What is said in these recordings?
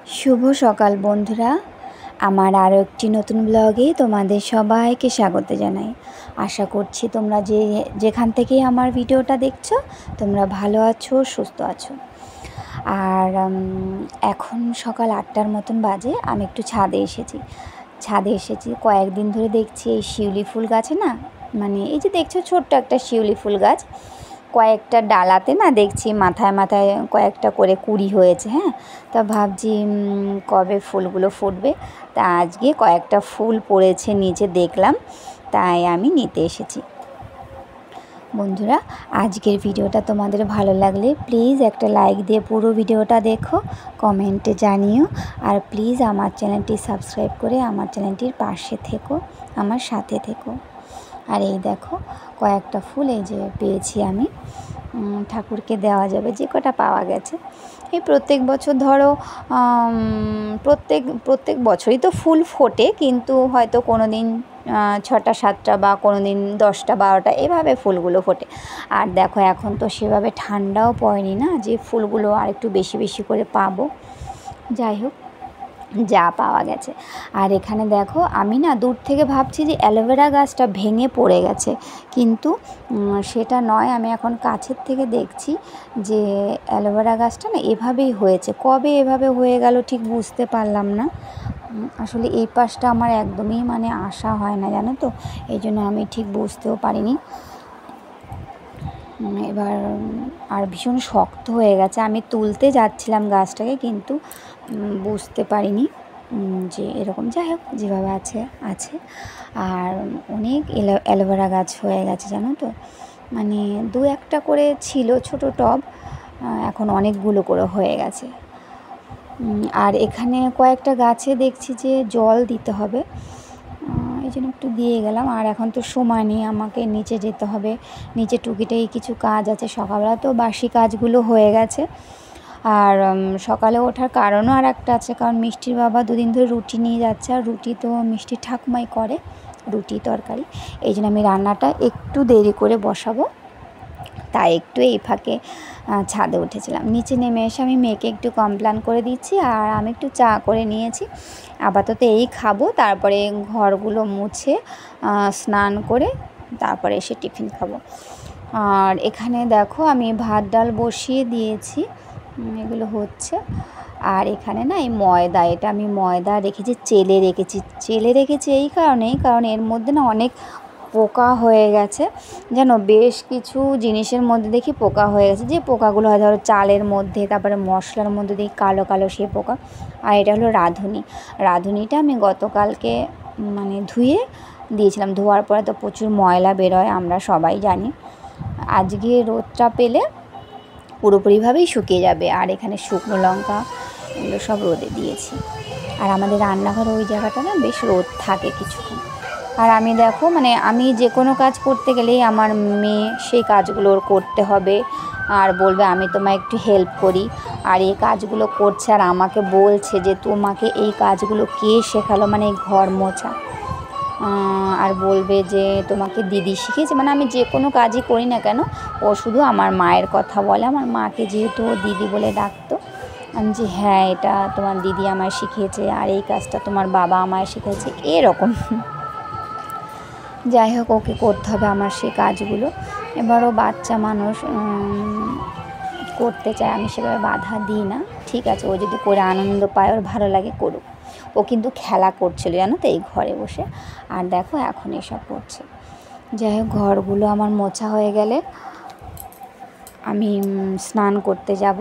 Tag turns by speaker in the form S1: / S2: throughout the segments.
S1: शुभ सकाल बंधुरा आमार आरो एकटी नतून ब्लगे तोमादेर सबाइके स्वागत जानाई। आशा करछि तोमरा जेखान थेके आमार भिडियोटा देखछो तोमरा भालो आछो सुस्थ आछो। आर एखन सकाल 8टार मतन बाजे। आमि एकटु छादे एसेछि कयेकदिन धरे देखछि एई शिउली फुल गाছে ना माने এই যে দেখছো ছোট্ট একটা শিউলি ফুল গাছ কয়েকটা ডালাতে না দেখছি মাথায় মাথায় কয়েকটা করে কুড়ি হয়েছে। হ্যাঁ, তা ভাবছি কবে ফুলগুলো ফুটবে। তা আজকে কয়েকটা ফুল পড়েছে নিচে দেখলাম, তাই আমি নিতে এসেছি। বন্ধুরা, আজকের ভিডিওটা তোমাদের ভালো লাগলে প্লিজ একটা লাইক দিয়ে পুরো ভিডিওটা দেখো, কমেন্টে জানিও। আর প্লিজ আমার চ্যানেলটি সাবস্ক্রাইব করে আমার চ্যানেলটির পাশে থেকো, আমার সাথে থেকো। আর এই দেখো কয়েকটা ফুল এই যে পেয়েছি আমি, ঠাকুরকে দেওয়া যাবে যে কটা পাওয়া গেছে। এই প্রত্যেক বছর ধরো প্রত্যেক বছরই তো ফুল ফোটে, কিন্তু হয়তো কোনো দিন 6টা 7টা বা কোনো দিন 10টা 12টা এভাবে ফুলগুলো ফোটে। আর দেখো এখন তো সেভাবে ঠান্ডাও পড়েনি না যে ফুলগুলো আর একটু বেশি বেশি করে পাবো। যাই হোক, যা পাওয়া গেছে। আর এখানে দেখো আমি না দূর থেকে ভাবছি যে অ্যালোভেরা গাছটা ভেঙে পড়ে গেছে, কিন্তু সেটা নয়। আমি এখন কাছের থেকে দেখছি যে অ্যালোভেরা গাছটা না এভাবেই হয়েছে। কবে এভাবে হয়ে গেল ঠিক বুঝতে পারলাম না। আসলে এই পাশটা আমার একদমই মানে আসা হয় না, জানো তো, এই জন্য আমি ঠিক বুঝতেও পারিনি। এবার আর ভীষণ শক্ত হয়ে গেছে। আমি তুলতে যাচ্ছিলাম গাছটাকে, কিন্তু বুঝতে পারিনি যে এরকম। যাই হোক, যেভাবে আছে আছে। আর অনেক অ্যালোভেরা গাছ হয়ে গেছে, জানো তো, মানে 2-1টা করে ছিল ছোট টব, এখন অনেকগুলো করে হয়ে গেছে। আর এখানে কয়েকটা গাছে দেখছি যে জল দিতে হবে, এই জন্য একটু দিয়ে গেলাম। আর এখন তো সময় নেই, আমাকে নিচে যেতে হবে। নিচে টুকিটাই কিছু কাজ আছে। সকালবেলা তো বাসি কাজগুলো হয়ে গেছে। আর সকালে ওঠার কারণও আর একটা আছে, কারণ মিষ্টির বাবা 2 দিন ধরে রুটি নিয়ে যাচ্ছে। আর রুটি তো মিষ্টির ঠাকুমাই করে, রুটি তরকারি। এই জন্য আমি রান্নাটা একটু দেরি করে বসাবো, তাই একটু এই ফাঁকে ছাদে উঠেছিলাম। নিচে নেমে এসে আমি মেয়েকে একটু কমপ্লেন করে দিচ্ছি, আর আমি একটু চা করে নিয়েছি। আপাতত এই খাবো, তারপরে ঘরগুলো মুছে স্নান করে তারপরে এসে টিফিন খাবো। আর এখানে দেখো আমি ভাত ডাল বসিয়ে দিয়েছি, এগুলো হচ্ছে। আর এখানে না এই ময়দা, এটা আমি ময়দা রেখেছি, চেলে রেখেছি এই কারণেই, কারণ এর মধ্যে না অনেক পোকা হয়ে গেছে। জানো, বেশ কিছু জিনিসের মধ্যে দেখি পোকা হয়ে গেছে। যে পোকাগুলো হয় ধরো চালের মধ্যে, তারপরে মশলার মধ্যে দেখি কালো কালো সেই পোকা। আর এটা হলো রাঁধুনিটা আমি গতকালকে মানে ধুয়ে দিয়েছিলাম। ধোয়ার পরে তো প্রচুর ময়লা বেরোয়, আমরা সবাই জানি। আজকে রোদটা পেলে পুরোপুরিভাবেই শুকিয়ে যাবে। আর এখানে শুকনো লঙ্কা এগুলো সব রোদে দিয়েছি। আর আমাদের রান্নাঘর ওই জায়গাটা না বেশ রোদ থাকে কিছুক্ষণ। আর আমি দেখো মানে আমি যে কোনো কাজ করতে গেলেই আমার মেয়ে সেই কাজগুলো ওর করতে হবে, আর বলবে আমি তোমায় একটু হেল্প করি। আর এই কাজগুলো করছে, আর আমাকে বলছে যে তোমাকে এই কাজগুলো কে শেখালো, মানে এই ঘর মোছা। আর বলবে যে তোমাকে দিদি শিখিয়েছে। মানে আমি যে কোনো কাজই করি না কেন, ও শুধু আমার মায়ের কথা বলে। আমার মাকে যেহেতু ও দিদি বলে ডাকতো, আমি যে হ্যাঁ এটা তোমার দিদি আমায় শিখিয়েছে, আর এই কাজটা তোমার বাবা আমায় শিখিয়েছে, এরকম। যাই হোক, ওকে করতে হবে আমার সেই কাজগুলো। এবারও বাচ্চা মানুষ করতে চায়, আমি সেভাবে বাধা দিই না। ঠিক আছে, ও যদি করে আনন্দ পায়, ওর ভালো লাগে, করুক। ও কিন্তু খেলা করছিল, জানো তো, এই ঘরে বসে। আর দেখো এখন এসব করছে। যাই হোক, ঘরগুলো আমার মোছা হয়ে গেলে আমি স্নান করতে যাব।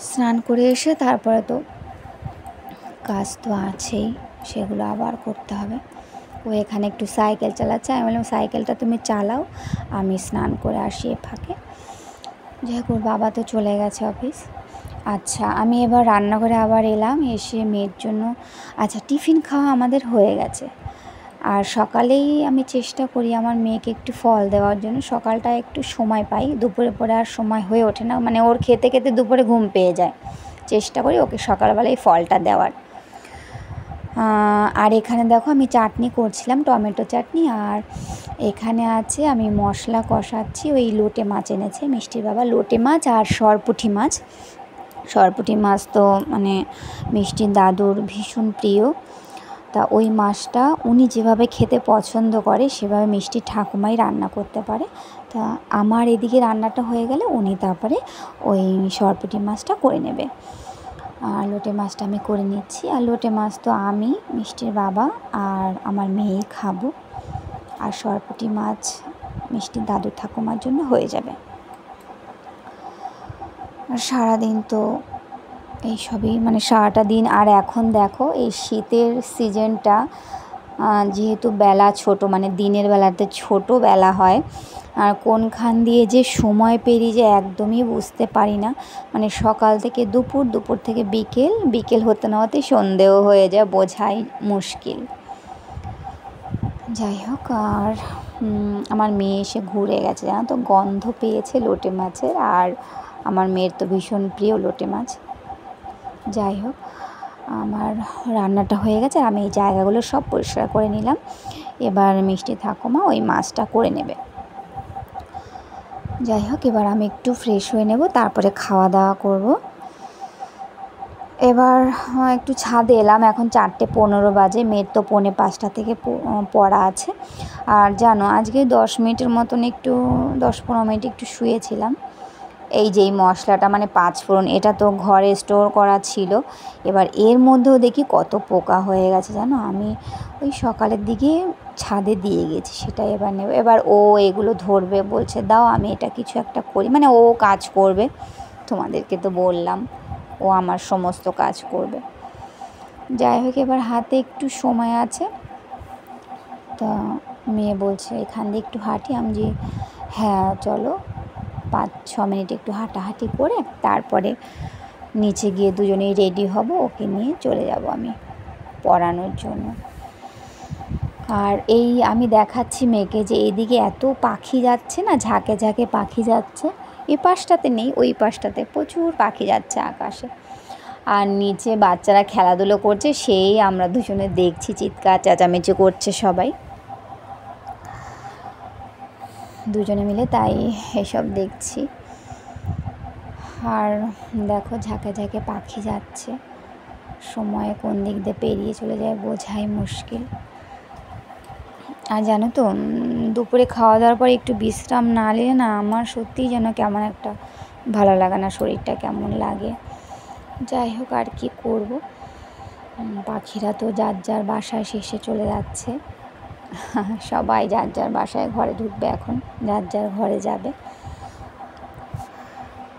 S1: স্নান করে এসে তারপরে তো কাজ তো আছেই, সেগুলো আবার করতে হবে। ও এখানে একটু সাইকেল চালাচ্ছে, আমি বললাম সাইকেলটা তুমি চালাও, আমি স্নান করে আসি এ ফাঁকে। যাই হোক, ওর বাবা তো চলে গেছে অফিস। আচ্ছা, আমি এবার রান্নাঘরে আবার এলাম, এসে মেয়ের জন্য টিফিন খাওয়া আমাদের হয়ে গেছে। আর সকালেই আমি চেষ্টা করি আমার মেয়েকে একটু ফল দেওয়ার জন্য। সকালটা একটু সময় পাই, দুপুরে পরে আর সময় হয়ে ওঠে না, মানে ওর খেতে খেতে দুপুরে ঘুম পেয়ে যায়। চেষ্টা করি ওকে সকালবেলায় ফলটা দেওয়ার। আর এখানে দেখো আমি চাটনি করছিলাম, টমেটো চাটনি। আর এখানে আছে আমি মশলা কষাচ্ছি। ওই লোটে মাছ এনেছে মিষ্টির বাবা, লোটে মাছ আর সরপুঁটি মাছ। সরপুঁটি মাছ তো মানে মিষ্টির দাদুর ভীষণ প্রিয়। তা ওই মাছটা উনি যেভাবে খেতে পছন্দ করে সেভাবে মিষ্টির ঠাকুমাই রান্না করতে পারে। তা আমার এদিকে রান্নাটা হয়ে গেলে উনি তারপরে ওই সরপুঁটি মাছটা করে নেবে। আর লোটে মাছটা আমি করে নিচ্ছি। আর লোটে মাছ তো আমি, মিষ্টির বাবা আর আমার মেয়েই খাবো। আর সরপুঁটি মাছ মিষ্টির দাদু ঠাকুমার জন্য হয়ে যাবে। আর সারাদিন তো এইসবই মানে সারাটা দিন। আর এখন দেখো এই শীতের সিজনটা যেহেতু বেলা ছোট, মানে দিনের বেলাতে ছোট বেলা হয়, আর কোনখান দিয়ে যে সময় পেরিয়ে যায় একদমই বুঝতে পারি না। মানে সকাল থেকে দুপুর, দুপুর থেকে বিকেল, বিকেল হতে না হতে সন্ধেও হয়ে যায়, বোঝাই মুশকিল। যাই হোক, আর আমার মেয়ে এসে ঘুরে গেছে, জানো তো, গন্ধ পেয়েছে লোটে মাছের। আর আমার মেয়ের তো ভীষণ প্রিয় লোটে মাছ। যাই হোক, আমার রান্নাটা হয়ে গেছে আর আমি এই জায়গাগুলো সব পরিষ্কার করে নিলাম। এবার মিষ্টি ঠাকুমা ওই মাছটা করে নেবে। যাই হোক, এবার আমি একটু ফ্রেশ হয়ে নেব, তারপরে খাওয়া দাওয়া করব। এবার একটু ছাদে এলাম, এখন 4:15 বাজে, মেয়ের তো 4:45 থেকে পড়া আছে। আর জানো আজকে 10 মিনিটের মতন একটু 10-15 মিনিট একটু শুয়েছিলাম। এই যে এই মশলাটা মানে 5 ফোড়ন, এটা তো ঘরে স্টোর করা ছিল। এবার এর মধ্যেও দেখি কত পোকা হয়ে গেছে জানো। আমি ওই সকালের দিকে ছাদে দিয়ে গেছি, সেটা এবার নেব। এবার ও এগুলো ধরবে, বলছে দাও আমি এটা কিছু একটা করি, মানে ও কাজ করবে। তোমাদেরকে তো বললাম ও আমার সমস্ত কাজ করবে। যাই হোক, এবার হাতে একটু সময় আছে, তা মেয়ে বলছে এখান দিয়ে একটু হাঁটি। আমি যে হ্যাঁ চলো, 5-6 মিনিট একটু হাঁটাহাঁটি করে তারপরে নিচে গিয়ে দুজনেই রেডি হব, ওকে নিয়ে চলে যাব আমি পড়ানোর জন্য। আর এই আমি দেখাচ্ছি মেয়েকে যে এইদিকে এত পাখি যাচ্ছে না, ঝাঁকে ঝাঁকে পাখি যাচ্ছে। এই পাশটাতে নেই, ওই পাশটাতে প্রচুর পাখি যাচ্ছে আকাশে। আর নিচে বাচ্চারা খেলাধুলো করছে, সেই আমরা দুজনে দেখছি, চিৎকার চেঁচামেচি করছে সবাই দুজনে মিলে, তাই এসব দেখছি। আর দেখো ঝাঁকে ঝাঁকে পাখি যাচ্ছে, সময় কোন দিক দিয়ে পেরিয়ে চলে যায় বোঝাই মুশকিল। আর জানো তো, দুপুরে খাওয়া দাওয়ার পর একটু বিশ্রাম না নিলে না আমার সত্যিই যেন কেমন একটা ভালো লাগে না, শরীরটা কেমন লাগে। যাই হোক, আর কি করব, পাখিরা তো যার যার বাসায় শেষে চলে যাচ্ছে। সবাই যার যার বাসায় ঘরে ঢুকবে, এখন যার যার ঘরে যাবে।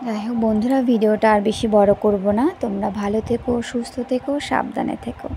S1: যাই হোক বন্ধুরা, ভিডিওটা আর বেশি বড় করব না। তোমরা ভালো থেকো, সুস্থ থেকো, সাবধানে থেকো।